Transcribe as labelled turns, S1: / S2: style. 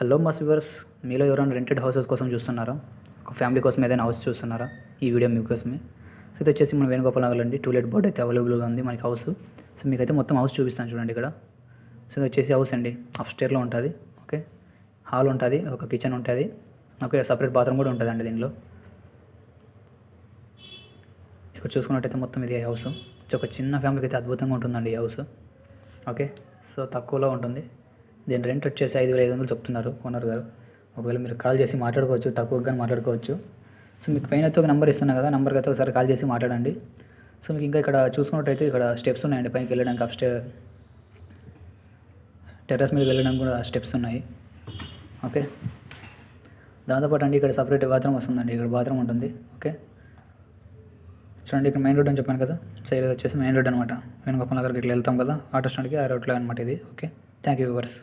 S1: Hello మస్ viewers, మీలో ఎవరైనా rented houses కోసం చూస్తున్నారా? ఒక ఫ్యామిలీ కోసం ఏదైనా హౌస్ చూస్తున్నారా? ఈ వీడియో మీకోసమే. సో ఇది వచ్చేసి మన వేణుగోపాల్ నగర్ అండి. 2 లెట్ బోర్డ్ అయితే అవైలబుల్గా ఉంది మనకి హౌస్. సో మీకైతే మొత్తం హౌస్ చూపిస్తాను చూడండి ఇక్కడ. సో ఇది వచ్చేసి హౌస్ అండి, అప్స్టేర్లో ఉంటుంది. ఓకే, హాల్ ఉంటుంది, ఒక కిచెన్ ఉంటుంది, ఓకే, సపరేట్ బాత్రూమ్ కూడా ఉంటుందండి దీనిలో. ఇక్కడ చూసుకున్నట్టయితే మొత్తం ఇది హౌస్. ఒక చిన్న ఫ్యామిలీకి అయితే అద్భుతంగా ఉంటుందండి ఈ హౌస్. ఓకే, సో తక్కువలో ఉంటుంది. దీని రెంట్ వచ్చేసి 5,500 చెప్తున్నారు ఓనర్ గారు. ఒకవేళ మీరు కాల్ చేసి మాట్లాడుకోవచ్చు, తక్కువగా మాట్లాడుకోవచ్చు. సో మీకు పైన అయితే ఒక నెంబర్ ఇస్తున్నా కదా, నెంబర్కి అయితే ఒకసారి కాల్ చేసి మాట్లాడండి. సో మీకు ఇంకా ఇక్కడ చూసుకున్నట్టయితే ఇక్కడ స్టెప్స్ ఉన్నాయండి పైకి వెళ్ళడానికి. టెర్రస్ మీద వెళ్ళడానికి కూడా స్టెప్స్ ఉన్నాయి. ఓకే, దాంతోపాటు అండి ఇక్కడ సపరేట్ బాత్రూమ్ వస్తుందండి. ఇక్కడ బాత్రూమ్ ఉంటుంది. ఓకే, చూడండి ఇక్కడ మెయిన్ రోడ్ అని చెప్పాను కదా, సైడ్ వచ్చేసి మెయిన్ రోడ్ అనమాట. వేణుగోపాల్ నగర్కి ఇట్లా వెళ్తాం కదా ఆటో స్టాండ్కి, ఆ రోడ్లో అనమాట ఇది. Okay, thank you viewers.